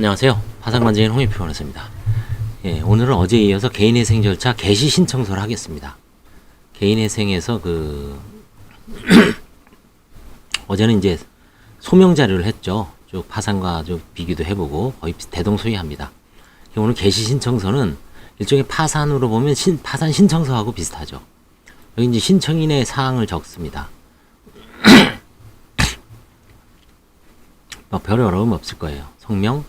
안녕하세요. 화상관제인 홍익표 변호사입니다. 예, 오늘은 어제에 이어서 개인회생 절차 개시 신청서를 하겠습니다. 개인회생에서 어제는 이제 소명 자료를 했죠. 쭉 파산과 좀 비교도 해보고 거의 대동소이합니다. 오늘 개시 신청서는 일종의 파산으로 보면 파산 신청서하고 비슷하죠. 여기 이제 신청인의 사항을 적습니다. 별 어려움 없을 거예요. 성명,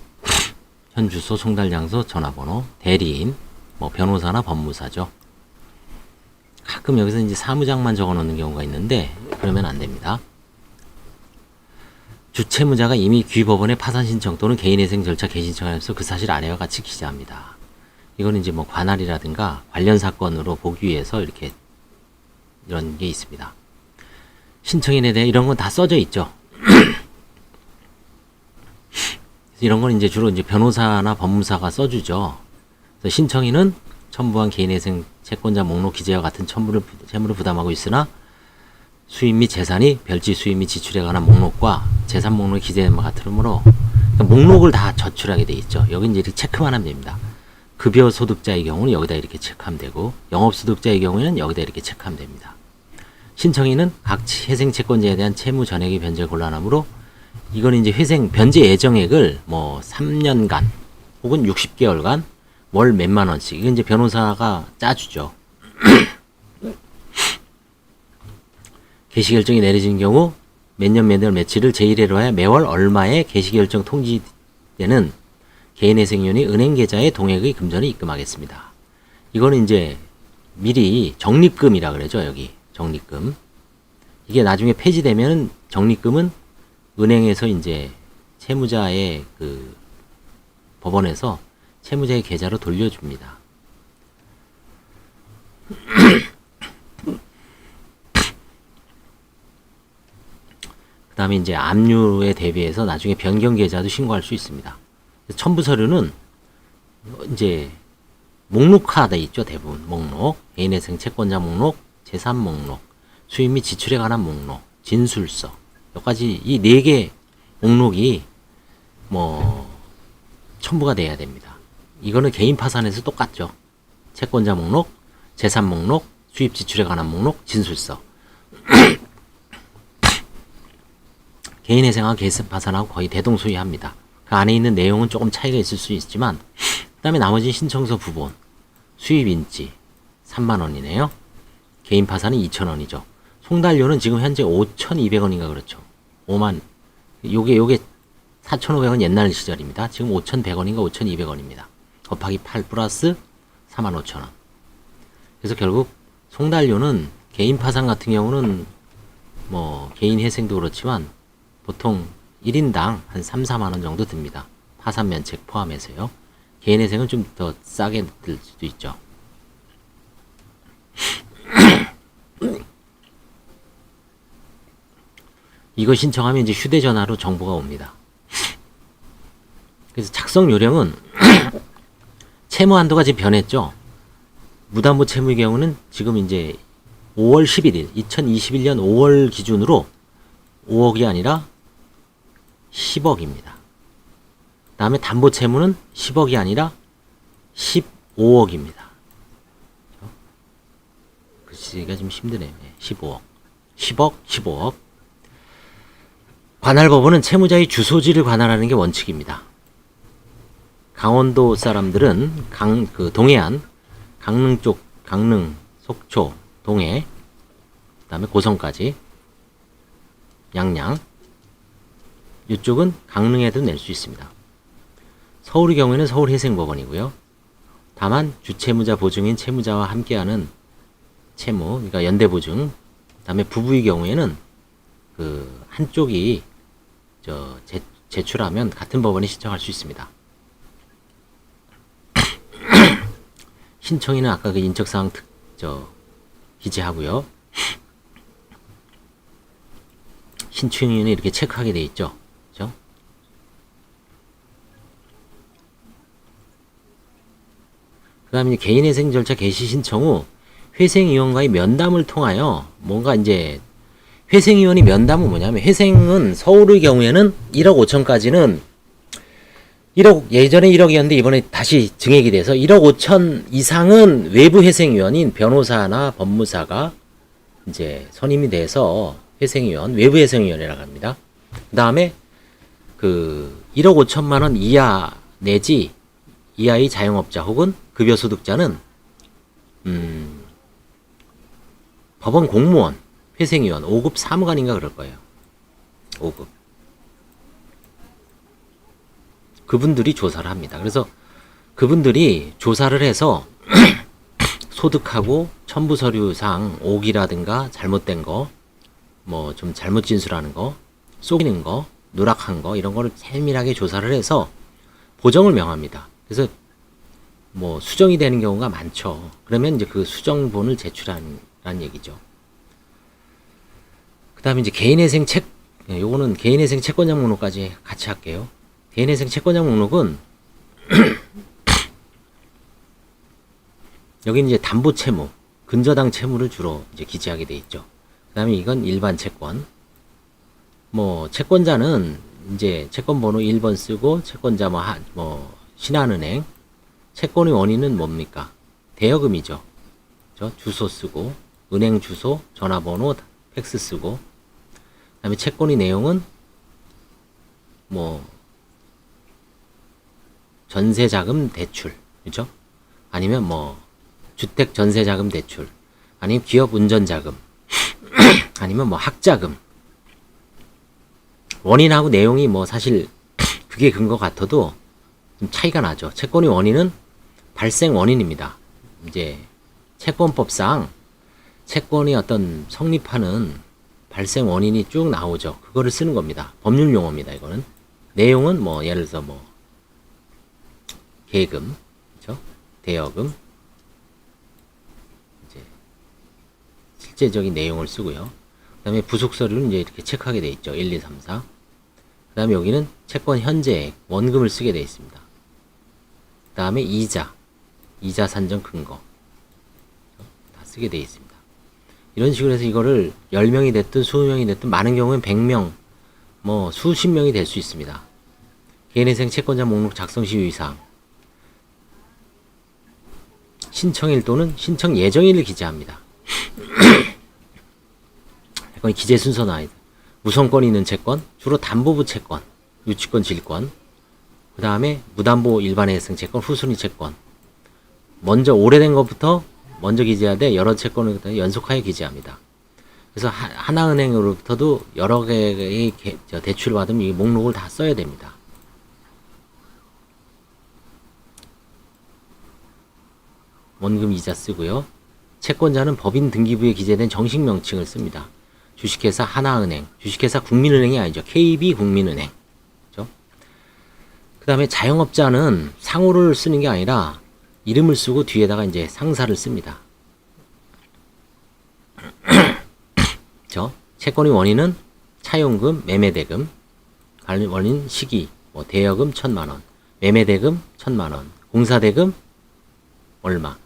현 주소, 송달 장소, 전화번호, 대리인, 변호사나 법무사죠. 가끔 여기서 이제 사무장만 적어 놓는 경우가 있는데 그러면 안 됩니다. 주채무자가 이미 귀법원에 파산 신청 또는 개인회생 절차 개신청하면서 그 사실 아래와 같이 기재합니다. 이거는 이제 관할이라든가 관련 사건으로 보기 위해서 이렇게 이런 게 있습니다. 신청인에 대해 이런 건 다 써져 있죠. 이런 건 이제 주로 이제 변호사나 법무사가 써주죠. 그래서 신청인은 첨부한 개인회생 채권자 목록 기재와 같은 채무를 부담하고 있으나 수입 및 재산이 별지 수입 및 지출에 관한 목록과 재산 목록에 기재된 바 같으므로 그러니까 목록을 다 저출하게 돼 있죠. 여기 이제 이렇게 체크만 하면 됩니다. 급여 소득자의 경우는 여기다 이렇게 체크하면 되고 영업 소득자의 경우에는 여기다 이렇게 체크하면 됩니다. 신청인은 각 회생 채권자에 대한 채무 전액의 변제가 곤란하므로 이건 이제 회생 변제 예정액을 3년간 혹은 60개월간 월 몇만 원씩 이건 이제 변호사가 짜주죠. 개시결정이 내려진 경우 몇 년 몇 월 며칠을 제1회로 하여 매월 얼마의 개시결정 통지되는 개인회생위원회 은행 계좌에 동액의 금전을 입금하겠습니다. 이거는 이제 미리 적립금이라 그러죠. 여기 적립금. 이게 나중에 폐지되면 적립금은 은행에서 이제 채무자의 법원에서 채무자의 계좌로 돌려줍니다. 그 다음에 이제 압류에 대비해서 나중에 변경 계좌도 신고할 수 있습니다. 첨부 서류는 이제 목록화돼 있죠. 대부분 목록, 개인회생 채권자 목록, 재산 목록, 수입 및 지출에 관한 목록, 진술서 여기까지 이 4개 목록이 첨부가 돼야 됩니다. 이거는 개인 파산에서 똑같죠. 채권자 목록, 재산 목록, 수입 지출에 관한 목록, 진술서. 개인회생과 개인 파산하고 거의 대동소이합니다. 그 안에 있는 내용은 조금 차이가 있을 수 있지만 그 다음에 나머지 신청서 부본, 수입 인지 3만원이네요. 개인 파산은 2,000원이죠. 송달료는 지금 현재 5,200원인가 그렇죠. 5만 요게 4,500원 옛날 시절입니다. 지금 5,100원인가 5,200원입니다. 곱하기 8 플러스 45,000원. 그래서 결국 송달료는 개인 파산 같은 경우는 개인 회생도 그렇지만 보통 1인당 한 3, 4만원 정도 듭니다. 파산 면책 포함해서요. 개인 회생은 좀 더 싸게 들 수도 있죠. 이거 신청하면 이제 휴대전화로 정보가 옵니다. 그래서 작성 요령은 채무 한도가 지금 변했죠. 무담보 채무의 경우는 지금 이제 5월 11일, 2021년 5월 기준으로 5억이 아니라 10억입니다. 그 다음에 담보 채무는 10억이 아니라 15억입니다. 글씨가 좀 힘드네요. 15억. 10억, 15억. 관할법원은 채무자의 주소지를 관할하는 게 원칙입니다. 강원도 사람들은 동해안, 강릉 쪽, 강릉, 속초, 동해, 그 다음에 고성까지, 양양, 이쪽은 강릉에도 낼 수 있습니다. 서울의 경우에는 서울회생법원이고요. 다만 주채무자 보증인 채무자와 함께하는 채무, 그러니까 연대보증, 그 다음에 부부의 경우에는 한쪽이 제출하면 같은 법원에 신청할 수 있습니다. 신청인은 아까 인적사항 기재하고요. 신청인은 이렇게 체크하게 돼 있죠. 그죠? 그 다음에 개인회생 절차 개시 신청 후 회생위원과의 면담을 통하여 뭔가 이제 회생위원이 면담은 뭐냐면 회생은 서울의 경우에는 1억 5천까지는 1억, 예전에 1억이었는데 이번에 다시 증액이 돼서 1억 5천 이상은 외부 회생위원인 변호사나 법무사가 이제 선임이 돼서 회생위원, 외부 회생위원이라고 합니다. 그 다음에 그 1억 5천만 원 이하 내지 이하의 자영업자 혹은 급여소득자는 법원 공무원, 회생위원, 5급 사무관인가 그럴 거예요. 5급. 그분들이 조사를 합니다. 그래서 그분들이 조사를 해서 소득하고 첨부 서류상 오기라든가 잘못된 거, 뭐 좀 잘못 진술하는 거, 속이는 거, 누락한 거 이런 거를 세밀하게 조사를 해서 보정을 명합니다. 그래서 뭐 수정이 되는 경우가 많죠. 그러면 이제 그 수정본을 제출하는 얘기죠. 그 다음에 이제 개인회생 요거는 개인회생 채권자 목록까지 같이 할게요. 개인회생 채권자 목록은 여기는 이제 담보 채무, 근저당 채무를 주로 이제 기재하게 돼 있죠. 그 다음에 이건 일반 채권. 뭐 채권자는 이제 채권 번호 1번 쓰고 채권자 뭐 신한은행. 채권의 원인은 뭡니까? 대여금이죠. 그렇죠? 주소 쓰고 은행 주소, 전화번호, 팩스 쓰고. 그 다음에 채권의 내용은 뭐 전세자금 대출, 그죠? 아니면 뭐 주택 전세자금 대출, 아니면 기업 운전자금, 아니면 뭐 학자금. 원인하고 내용이 뭐 사실 그게 근거 같아도 좀 차이가 나죠. 채권의 원인은 발생 원인입니다. 이제 채권법상 채권이 어떤 성립하는 발생 원인이 쭉 나오죠. 그거를 쓰는 겁니다. 법률 용어입니다. 이거는. 내용은 뭐 예를 들어서 뭐 계금, 그렇죠? 대여금, 이제 실제적인 내용을 쓰고요. 그 다음에 부속 서류는 이제 이렇게 체크하게 돼 있죠. 1, 2, 3, 4. 그 다음에 여기는 채권 현재액, 원금을 쓰게 돼 있습니다. 그 다음에 이자 산정 근거 다 쓰게 돼 있습니다. 이런 식으로 해서 이거를 10명이 됐든 20명이 됐든 많은 경우엔 100명, 뭐 수십 명이 될 수 있습니다. 개인회생 채권자 목록 작성 시효의사항, 신청일 또는 신청 예정일을 기재합니다. 채권 기재 순서 나와 있다. 우선권이 있는 채권, 주로 담보부 채권, 유치권, 질권, 그 다음에 무담보 일반회생 채권, 후순위 채권. 먼저 오래된 것부터 먼저 기재하되 여러 채권을 연속하여 기재합니다. 그래서 하나은행으로부터도 여러 개의 대출을 받으면 이 목록을 다 써야 됩니다. 원금 이자 쓰고요. 채권자는 법인 등기부에 기재된 정식 명칭을 씁니다. 주식회사 하나은행, 주식회사 국민은행이 아니죠. KB국민은행. 그렇죠? 그 다음에 자영업자는 상호를 쓰는 게 아니라 이름을 쓰고 뒤에다가 이제 상사를 씁니다. 그렇죠? 채권의 원인은 차용금, 매매대금, 원인 시기, 뭐 대여금 1,000만 원, 매매대금 1,000만 원, 공사대금 얼마,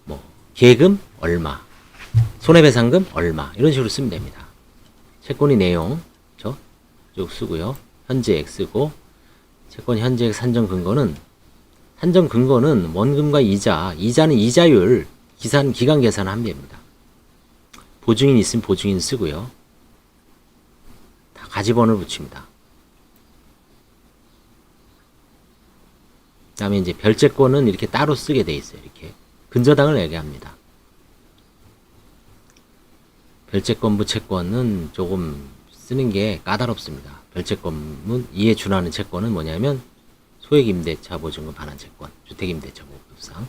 뭐 계금 얼마, 손해배상금 얼마 이런 식으로 쓰면 됩니다. 채권의 내용 쭉 쓰고요. 현재액 쓰고 채권 현재액 산정 근거는 원금과 이자는 이자율 기간 계산하면 됩니다. 보증인 있으면 보증인 쓰고요. 다 가지번호를 붙입니다. 그 다음에 이제 별채권은 이렇게 따로 쓰게 돼 있어요. 이렇게 근저당을 내게 합니다. 별채권부 채권은 조금 쓰는 게 까다롭습니다. 별채권은 이에 준하는 채권은 뭐냐면 소액임대차 보증금 반환 채권, 주택임대차 보급상.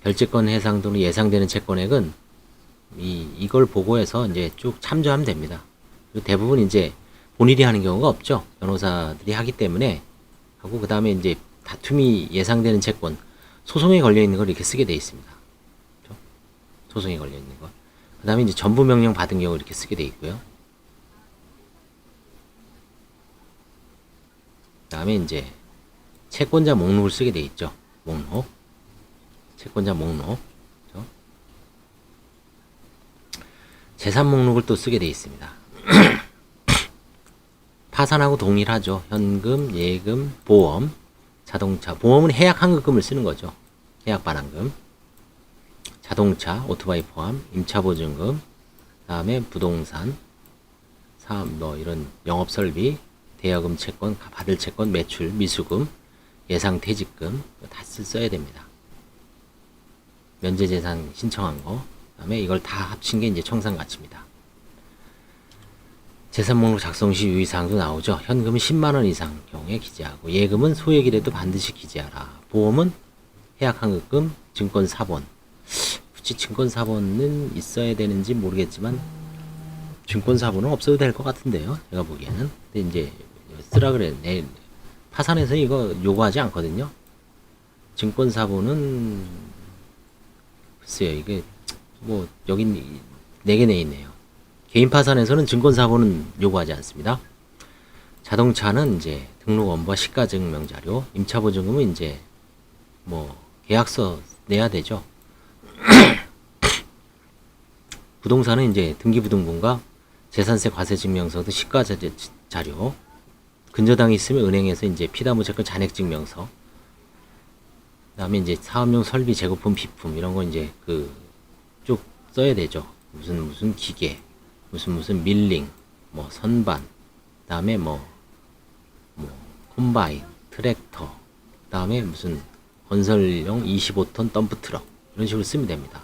별채권 해상 또는 예상되는 채권액은 이걸 보고해서 이제 쭉 참조하면 됩니다. 그리고 대부분 이제 본인이 하는 경우가 없죠. 변호사들이 하기 때문에 하고 그 다음에 이제 다툼이 예상되는 채권, 소송에 걸려 있는 걸 이렇게 쓰게 돼 있습니다. 그렇죠? 소송에 걸려 있는 거. 그 다음에 이제 전부 명령 받은 경우 이렇게 쓰게 돼 있고요. 그 다음에 이제 채권자 목록을 쓰게 돼 있죠. 목록. 채권자 목록. 그렇죠? 재산 목록을 또 쓰게 돼 있습니다. 파산하고 동일하죠. 현금, 예금, 보험, 자동차. 보험은 해약 환급금을 쓰는 거죠. 해약 반환금. 자동차, 오토바이 포함, 임차보증금, 그다음에 부동산, 사업, 뭐 이런 영업설비, 대여금 채권, 받을 채권, 매출, 미수금, 예상퇴직금 다 써야 됩니다. 면제재산 신청한 거, 그다음에 이걸 다 합친 게 이제 청산가치입니다. 재산목록 작성 시 유의사항도 나오죠. 현금은 10만원 이상 경우에 기재하고, 예금은 소액이라도 반드시 기재하라. 보험은 해약환급금, 증권사본. 굳이 증권사본은 있어야 되는지 모르겠지만 증권사본은 없어도 될 것 같은데요. 제가 보기에는. 근데 이제 쓰라 그래. 파산해서 이거 요구하지 않거든요. 증권사본은 글쎄요. 이게 뭐 여긴 4개 내 있네요. 개인 파산에서는 증권사본은 요구하지 않습니다. 자동차는 이제 등록원부와 시가증명 자료, 임차보증금은 이제 뭐 계약서 내야 되죠. 부동산은 이제 등기부등본과 재산세 과세증명서 등 시가 자료, 근저당이 있으면 은행에서 이제 피담보채권 잔액증명서, 그다음에 이제 사업용 설비, 재고품, 비품 이런 거 이제 그 쭉 써야 되죠. 무슨 기계, 무슨 밀링, 뭐 선반, 그다음에 뭐 콤바인, 트랙터, 그다음에 무슨 건설용 25톤 덤프 트럭 이런 식으로 쓰면 됩니다.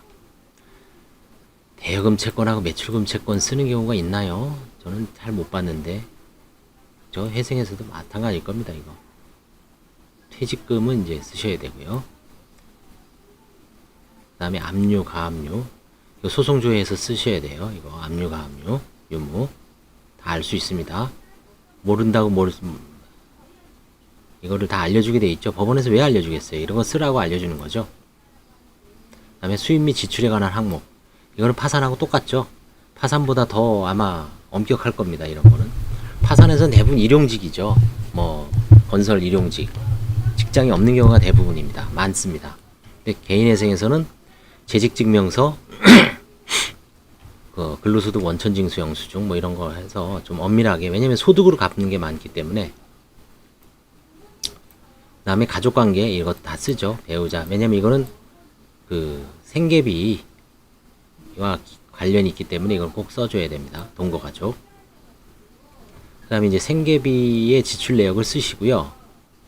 대여금 채권하고 매출금 채권 쓰는 경우가 있나요? 저는 잘 못 봤는데 저 회생에서도 마찬가지일 겁니다. 이거 퇴직금은 이제 쓰셔야 되고요. 그 다음에 압류, 가압류 이거 소송조회에서 쓰셔야 돼요. 이거 압류, 가압류, 유무 다 알 수 있습니다. 모른다고 이거를 다 알려주게 돼 있죠. 법원에서 왜 알려주겠어요? 이런 거 쓰라고 알려주는 거죠. 그 다음에 수입 및 지출에 관한 항목, 이거는 파산하고 똑같죠. 파산보다 더 아마 엄격할 겁니다. 이런 거는 파산에서는 대부분 일용직이죠. 뭐 건설 일용직, 직장이 없는 경우가 대부분입니다. 많습니다. 근데 개인회생에서는 재직증명서, 그 근로소득 원천징수 영수증 뭐 이런 거 해서 좀 엄밀하게, 왜냐면 소득으로 갚는 게 많기 때문에. 그 다음에 가족관계 이거 다 쓰죠. 배우자. 왜냐면 이거는 그 생계비와 관련이 있기 때문에 이걸 꼭 써줘야 됩니다. 동거가족. 그 다음에 이제 생계비의 지출 내역을 쓰시고요.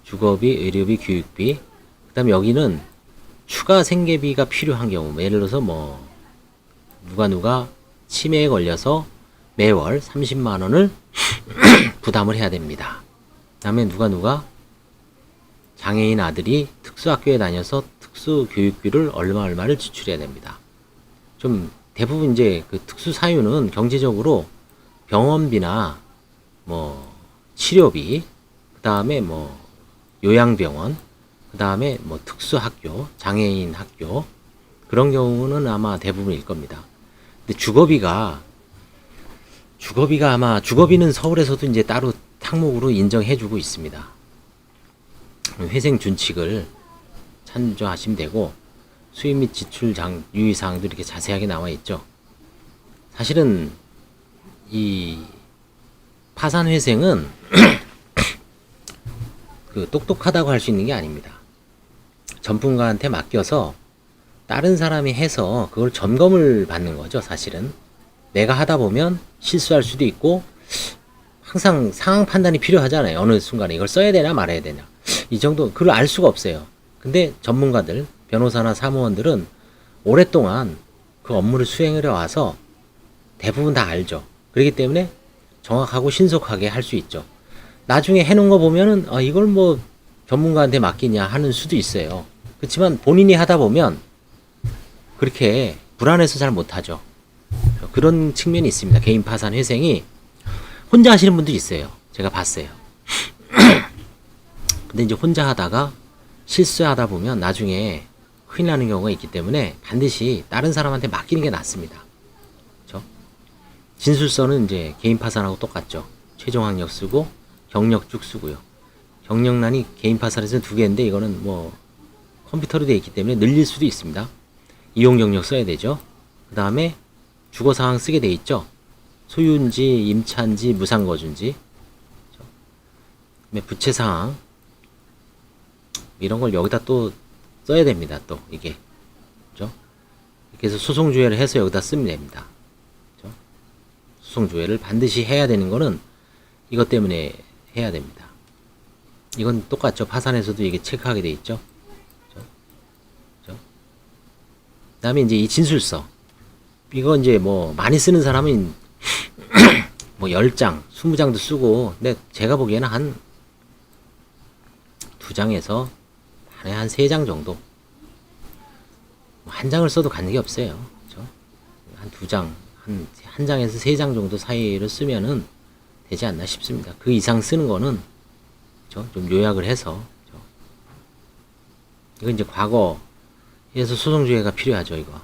주거비, 의료비, 교육비. 그 다음에 여기는 추가 생계비가 필요한 경우, 예를 들어서 뭐 누가 치매에 걸려서 매월 30만원을 부담을 해야 됩니다. 그 다음에 누가 장애인 아들이 특수학교에 다녀서 특수교육비를 얼마를 지출해야 됩니다. 좀 대부분 이제 그 특수 사유는 경제적으로 병원비나 뭐 치료비, 그 다음에 뭐 요양병원, 그 다음에 뭐 특수학교, 장애인 학교, 그런 경우는 아마 대부분일 겁니다. 근데 주거비가 아마 주거비는 서울에서도 이제 따로 항목으로 인정해주고 있습니다. 회생 준칙을 참조하시면 되고, 수입 및 지출 유의사항도 이렇게 자세하게 나와 있죠. 사실은 이 파산 회생은 그 똑똑하다고 할 수 있는 게 아닙니다. 전문가한테 맡겨서 다른 사람이 해서 그걸 점검을 받는 거죠. 사실은 내가 하다 보면 실수할 수도 있고, 항상 상황 판단이 필요하잖아요. 어느 순간에 이걸 써야 되나 말아야 되나, 이 정도 그걸 알 수가 없어요. 근데 전문가들, 변호사나 사무원들은 오랫동안 그 업무를 수행을 해와서 대부분 다 알죠. 그렇기 때문에 정확하고 신속하게 할 수 있죠. 나중에 해놓은 거 보면은 이걸 뭐 전문가한테 맡기냐 하는 수도 있어요. 그렇지만 본인이 하다 보면 그렇게 불안해서 잘 못하죠. 그런 측면이 있습니다. 개인 파산 회생이 혼자 하시는 분도 있어요. 제가 봤어요. 근데 이제 혼자 하다가 실수하다 보면 나중에 큰일 나는 경우가 있기 때문에 반드시 다른 사람한테 맡기는 게 낫습니다. 그렇죠? 진술서는 이제 개인 파산하고 똑같죠. 최종 학력 쓰고 경력 쭉 쓰고요. 경력란이 개인 파산에서는 2개인데 이거는 뭐 컴퓨터로 되어 있기 때문에 늘릴 수도 있습니다. 이용 경력 써야 되죠. 그 다음에 주거 상황 쓰게 돼 있죠. 소유인지, 임차인지, 무상거주인지. 부채 상황 이런 걸 여기다 또 써야 됩니다. 또 이게 그죠? 이렇게 해서 소송주회를 해서 여기다 쓰면 됩니다. 그죠? 소송주회를 반드시 해야 되는 거는 이것 때문에 해야 됩니다. 이건 똑같죠. 파산에서도 이게 체크하게 돼 있죠. 그죠? 그죠? 그다음에 이제 이 진술서 이거 이제 뭐 많이 쓰는 사람은 뭐 10장, 20장도 쓰고, 근데 제가 보기에는 한 2장에서 한 3장 정도. 한 장을 써도 관계 없어요. 그죠? 한 2장, 한 장에서 3장 정도 사이를 쓰면은 되지 않나 싶습니다. 그 이상 쓰는 거는, 그죠? 좀 요약을 해서, 그죠? 이건 이제 과거에서 소송주의가 필요하죠, 이거.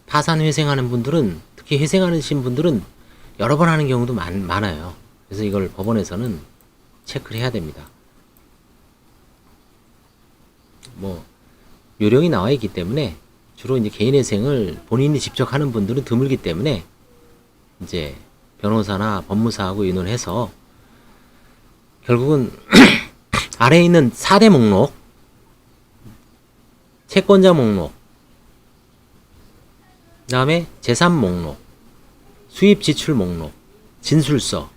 파산 회생하는 분들은, 특히 회생하신 분들은 여러 번 하는 경우도 많아요. 그래서 이걸 법원에서는 체크를 해야 됩니다. 뭐 요령이 나와 있기 때문에 주로 이제 개인회생을 본인이 직접 하는 분들은 드물기 때문에 이제 변호사나 법무사하고 의논해서 결국은 아래에 있는 4대 목록, 채권자 목록, 그 다음에 재산 목록, 수입 지출 목록, 진술서,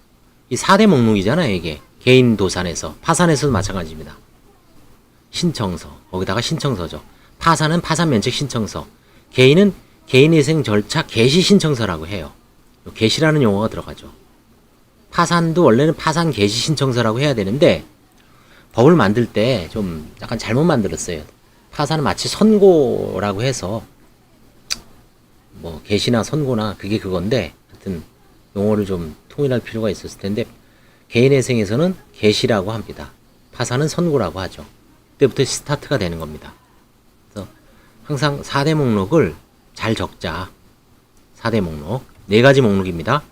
이 4대 목록이잖아요. 이게 개인 도산에서, 파산에서도 마찬가지입니다. 신청서, 거기다가 신청서죠. 파산은 파산 면책 신청서, 개인은 개인회생 절차 개시 신청서라고 해요. 개시라는 용어가 들어가죠. 파산도 원래는 파산 개시 신청서라고 해야 되는데 법을 만들 때 좀 약간 잘못 만들었어요. 파산은 마치 선고라고 해서 뭐 개시나 선고나 그게 그건데 하여튼 용어를 좀 통일할 필요가 있었을 텐데 개인회생에서는 개시라고 합니다. 파산은 선고라고 하죠. 그때부터 스타트가 되는 겁니다. 그래서 항상 4대 목록을 잘 적자. 4대 목록 4가지 목록입니다.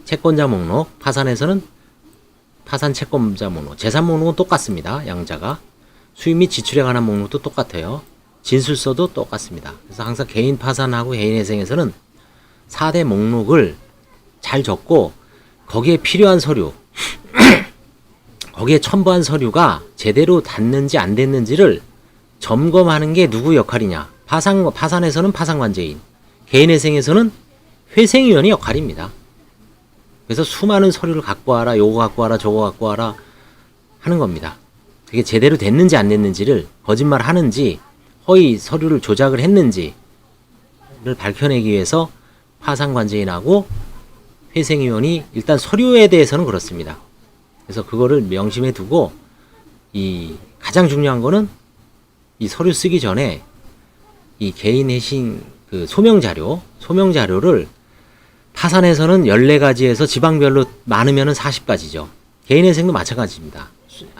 채권자 목록, 파산에서는 파산 채권자 목록, 재산 목록은 똑같습니다. 양자가. 수입 및 지출에 관한 목록도 똑같아요. 진술서도 똑같습니다. 그래서 항상 개인 파산하고 개인 회생에서는 4대 목록을 잘 적고 거기에 필요한 서류 거기에 첨부한 서류가 제대로 닿는지 안 됐는지를 점검하는 게 누구 역할이냐. 파산에서는 파산관제인, 개인회생에서는 회생위원의 역할입니다. 그래서 수많은 서류를 갖고 와라, 요거 갖고 와라, 저거 갖고 와라 하는 겁니다. 그게 제대로 됐는지 안 됐는지를, 거짓말 하는지 허위 서류를 조작을 했는지를 밝혀내기 위해서 파산관제인하고 회생위원이 일단 서류에 대해서는 그렇습니다. 그래서 그거를 명심해 두고 이 가장 중요한 거는 이 서류 쓰기 전에 이 개인 회생 그 소명 자료를 파산에서는 14가지에서 지방별로 많으면은 40가지죠. 개인 회생도 마찬가지입니다.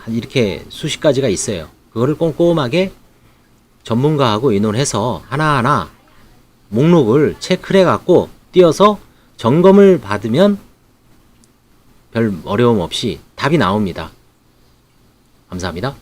이렇게 수십 가지가 있어요. 그거를 꼼꼼하게 전문가하고 의논해서 하나하나 목록을 체크를 해갖고 띄어서 점검을 받으면 별 어려움 없이 답이 나옵니다. 감사합니다.